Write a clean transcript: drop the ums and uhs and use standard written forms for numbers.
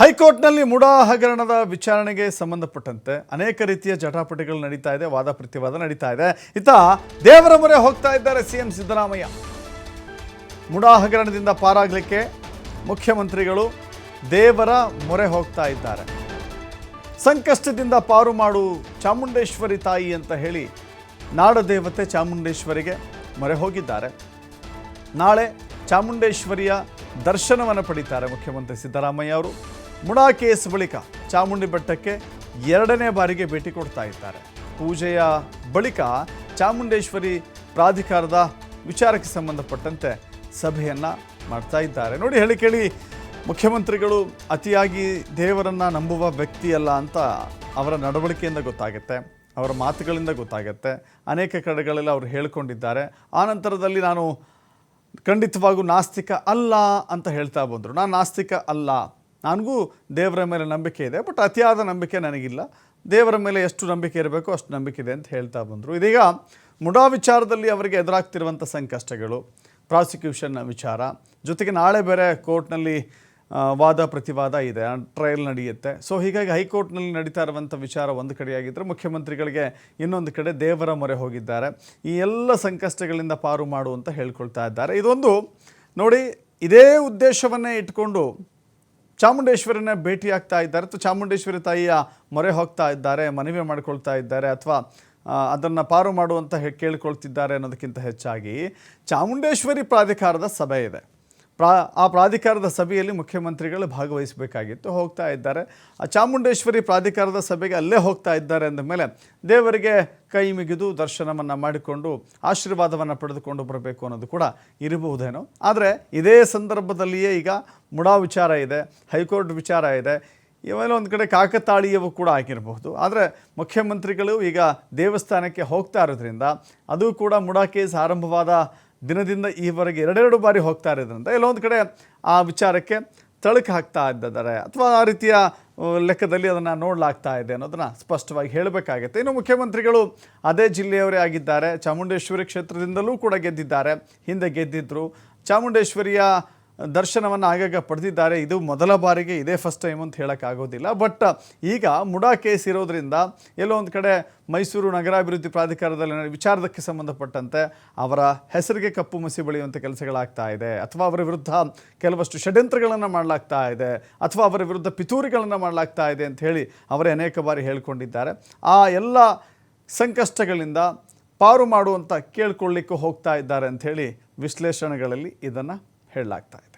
ಹೈಕೋರ್ಟ್ನಲ್ಲಿ ಮುಡಾ ಹಗರಣದ ವಿಚಾರಣೆಗೆ ಸಂಬಂಧಪಟ್ಟಂತೆ ಅನೇಕ ರೀತಿಯ ಜಟಾಪಟಿಗಳು ನಡೀತಾ ಇದೆ, ವಾದ ಪ್ರತಿವಾದ ನಡೀತಾ ಇದೆ. ಇತ್ತ ದೇವರ ಮೊರೆ ಹೋಗ್ತಾ ಇದ್ದಾರೆ ಸಿಎಂ ಸಿದ್ದರಾಮಯ್ಯ. ಮುಡಾ ಹಗರಣದಿಂದ ಪಾರಾಗಲಿಕ್ಕೆ ಮುಖ್ಯಮಂತ್ರಿಗಳು ದೇವರ ಮೊರೆ ಹೋಗ್ತಾ ಇದ್ದಾರೆ. ಸಂಕಷ್ಟದಿಂದ ಪಾರು ಮಾಡು ಚಾಮುಂಡೇಶ್ವರಿ ತಾಯಿ ಅಂತ ಹೇಳಿ ನಾಡದೇವತೆ ಚಾಮುಂಡೇಶ್ವರಿಗೆ ಮೊರೆ ಹೋಗಿದ್ದಾರೆ. ನಾಳೆ ಚಾಮುಂಡೇಶ್ವರಿಯ ದರ್ಶನವನ್ನು ಪಡೀತಾರೆ ಮುಖ್ಯಮಂತ್ರಿ ಸಿದ್ದರಾಮಯ್ಯ ಅವರು. ಮುಡಾ ಕೇಸ್ ಬಳಿಕ ಚಾಮುಂಡಿ ಬೆಟ್ಟಕ್ಕೆ ಎರಡನೇ ಬಾರಿಗೆ ಭೇಟಿ ಕೊಡ್ತಾ ಇದ್ದಾರೆ. ಪೂಜೆಯ ಬಳಿಕ ಚಾಮುಂಡೇಶ್ವರಿ ಪ್ರಾಧಿಕಾರದ ವಿಚಾರಕ್ಕೆ ಸಂಬಂಧಪಟ್ಟಂತೆ ಸಭೆಯನ್ನು ಮಾಡ್ತಾ ಇದ್ದಾರೆ. ನೋಡಿ, ಹೇಳಿ ಕೇಳಿ ಮುಖ್ಯಮಂತ್ರಿಗಳು ಅತಿಯಾಗಿ ದೇವರನ್ನು ನಂಬುವ ವ್ಯಕ್ತಿಯಲ್ಲ ಅಂತ ಅವರ ನಡವಳಿಕೆಯಿಂದ ಗೊತ್ತಾಗುತ್ತೆ, ಅವರ ಮಾತುಗಳಿಂದ ಗೊತ್ತಾಗುತ್ತೆ. ಅನೇಕ ಕಡೆಗಳಲ್ಲಿ ಅವರು ಹೇಳಿಕೊಂಡಿದ್ದಾರೆ. ಆ ನಂತರದಲ್ಲಿ ನಾನು ಖಂಡಿತವಾಗೂ ನಾಸ್ತಿಕ ಅಲ್ಲ ಅಂತ ಹೇಳ್ತಾ ಬಂದರು. ನಾನು ನಾಸ್ತಿಕ ಅಲ್ಲ, ನನಗೂ ದೇವರ ಮೇಲೆ ನಂಬಿಕೆ ಇದೆ, ಬಟ್ ಅತಿಯಾದ ನಂಬಿಕೆ ನನಗಿಲ್ಲ. ದೇವರ ಮೇಲೆ ಎಷ್ಟು ನಂಬಿಕೆ ಇರಬೇಕು ಅಷ್ಟು ನಂಬಿಕೆ ಇದೆ ಅಂತ ಹೇಳ್ತಾ ಬಂದರು. ಇದೀಗ ಮುಡಾ ವಿಚಾರದಲ್ಲಿ ಅವರಿಗೆ ಎದುರಾಗ್ತಿರುವಂಥ ಸಂಕಷ್ಟಗಳು, ಪ್ರಾಸಿಕ್ಯೂಷನ್ ವಿಚಾರ, ಜೊತೆಗೆ ನಾಳೆ ಬೇರೆ ಕೋರ್ಟ್ನಲ್ಲಿ ವಾದ ಪ್ರತಿವಾದ ಇದೆ, ಟ್ರಯಲ್ ನಡೆಯುತ್ತೆ. ಸೊ ಹೀಗಾಗಿ ಹೈಕೋರ್ಟ್ನಲ್ಲಿ ನಡೀತಾ ಇರುವಂಥ ವಿಚಾರ ಒಂದು ಕಡೆಯಾಗಿದ್ದರೆ, ಮುಖ್ಯಮಂತ್ರಿಗಳಿಗೆ ಇನ್ನೊಂದು ಕಡೆ ದೇವರ ಮೊರೆ ಹೋಗಿದ್ದಾರೆ. ಈ ಎಲ್ಲ ಸಂಕಷ್ಟಗಳಿಂದ ಪಾರು ಮಾಡು ಅಂತ ಹೇಳ್ಕೊಳ್ತಾ ಇದ್ದಾರೆ. ಇದೊಂದು ನೋಡಿ, ಇದೇ ಉದ್ದೇಶವನ್ನೇ ಇಟ್ಕೊಂಡು ಚಾಮುಂಡೇಶ್ವರಿನ ಭೇಟಿಯಾಗ್ತಾ ಇದ್ದಾರೆ, ಅಥವಾ ಚಾಮುಂಡೇಶ್ವರಿ ತಾಯಿಯ ಮೊರೆ ಹೋಗ್ತಾ ಇದ್ದಾರೆ, ಮನವಿ ಮಾಡ್ಕೊಳ್ತಾ ಇದ್ದಾರೆ, ಅಥವಾ ಅದನ್ನು ಪಾರು ಮಾಡುವಂತ ಕೇಳ್ಕೊಳ್ತಿದ್ದಾರೆ ಅನ್ನೋದಕ್ಕಿಂತ ಹೆಚ್ಚಾಗಿ ಚಾಮುಂಡೇಶ್ವರಿ ಪ್ರಾಧಿಕಾರದ ಸಭೆ ಇದೆ. ಆ ಪ್ರಾಧಿಕಾರದ ಸಭೆಯಲ್ಲಿ ಮುಖ್ಯಮಂತ್ರಿಗಳು ಭಾಗವಹಿಸಬೇಕಾಗಿತ್ತು, ಹೋಗ್ತಾ ಇದ್ದಾರೆ. ಆ ಚಾಮುಂಡೇಶ್ವರಿ ಪ್ರಾಧಿಕಾರದ ಸಭೆಗೆ ಅಲ್ಲೇ ಹೋಗ್ತಾ ಇದ್ದಾರೆ ಅಂದ ಮೇಲೆ ದೇವರಿಗೆ ಕೈ ಮುಗಿದು ದರ್ಶನವನ್ನು ಮಾಡಿಕೊಂಡು ಆಶೀರ್ವಾದವನ್ನು ಪಡೆದುಕೊಂಡು ಬರಬೇಕು ಅನ್ನೋದು ಕೂಡ ಇರಬಹುದೇನೋ. ಆದರೆ ಇದೇ ಸಂದರ್ಭದಲ್ಲಿಯೇ ಈಗ ಮುಡಾ ವಿಚಾರ ಇದೆ, ಹೈಕೋರ್ಟ್ ವಿಚಾರ ಇದೆ, ಇವೆಲ್ಲ ಒಂದು ಕಡೆ ಕಾಕತಾಳೀಯವು ಕೂಡ ಆಗಿರಬಹುದು. ಆದರೆ ಮುಖ್ಯಮಂತ್ರಿಗಳು ಈಗ ದೇವಸ್ಥಾನಕ್ಕೆ ಹೋಗ್ತಾ ಇರೋದ್ರಿಂದ, ಅದು ಕೂಡ ಮುಡಾ ಕೇಸ್ ಆರಂಭವಾದ ದಿನದಿಂದ ಈವರೆಗೆ ಎರಡೆರಡು ಬಾರಿ ಹೋಗ್ತಾ ಇರೋದ್ರಿಂದ ಎಲ್ಲೊಂದು ಕಡೆ ಆ ವಿಚಾರಕ್ಕೆ ತಳಕು ಹಾಕ್ತಾ ಇದ್ದಾರೆ, ಅಥವಾ ಆ ರೀತಿಯ ಲೆಕ್ಕದಲ್ಲಿ ಅದನ್ನು ನೋಡಲಾಗ್ತಾ ಇದೆ ಅನ್ನೋದನ್ನು ಸ್ಪಷ್ಟವಾಗಿ ಹೇಳಬೇಕಾಗುತ್ತೆ. ಇನ್ನು ಮುಖ್ಯಮಂತ್ರಿಗಳು ಅದೇ ಜಿಲ್ಲೆಯವರೇ ಆಗಿದ್ದಾರೆ, ಚಾಮುಂಡೇಶ್ವರಿ ಕ್ಷೇತ್ರದಿಂದಲೂ ಕೂಡ ಗೆದ್ದಿದ್ದಾರೆ, ಹಿಂದೆ ಗೆದ್ದಿದ್ದರು, ಚಾಮುಂಡೇಶ್ವರಿಯ ದರ್ಶನವನ್ನು ಆಗಾಗ ಪಡೆದಿದ್ದಾರೆ. ಇದು ಮೊದಲ ಬಾರಿಗೆ, ಇದೇ ಫಸ್ಟ್ ಟೈಮ್ ಅಂತ ಹೇಳೋಕ್ಕಾಗೋದಿಲ್ಲ. ಬಟ್ ಈಗ ಮುಡಾ ಕೇಸ್ ಇರೋದ್ರಿಂದ ಎಲ್ಲೋ ಒಂದು ಕಡೆ ಮೈಸೂರು ನಗರಾಭಿವೃದ್ಧಿ ಪ್ರಾಧಿಕಾರದಲ್ಲಿ ವಿಚಾರದಕ್ಕೆ ಸಂಬಂಧಪಟ್ಟಂತೆ ಅವರ ಹೆಸರಿಗೆ ಕಪ್ಪು ಮಸಿ ಬಳಿಯುವಂಥ ಕೆಲಸಗಳಾಗ್ತಾ ಇದೆ, ಅಥವಾ ಅವರ ವಿರುದ್ಧ ಕೆಲವಷ್ಟು ಷಡ್ಯಂತ್ರಗಳನ್ನು ಮಾಡಲಾಗ್ತಾ ಇದೆ, ಅಥವಾ ಅವರ ವಿರುದ್ಧ ಪಿತೂರಿಗಳನ್ನು ಮಾಡಲಾಗ್ತಾ ಇದೆ ಅಂತ ಹೇಳಿ ಅವರೇ ಅನೇಕ ಬಾರಿ ಹೇಳ್ಕೊಂಡಿದ್ದಾರೆ. ಆ ಎಲ್ಲ ಸಂಕಷ್ಟಗಳಿಂದ ಪಾರು ಮಾಡುವಂಥ ಕೇಳ್ಕೊಳ್ಳಿಕ್ಕೂ ಹೋಗ್ತಾ ಇದ್ದಾರೆ ಅಂಥೇಳಿ ವಿಶ್ಲೇಷಣೆಗಳಲ್ಲಿ ಇದನ್ನು ಹೇಳಲಾಗ್ತಾ ಇದೆ.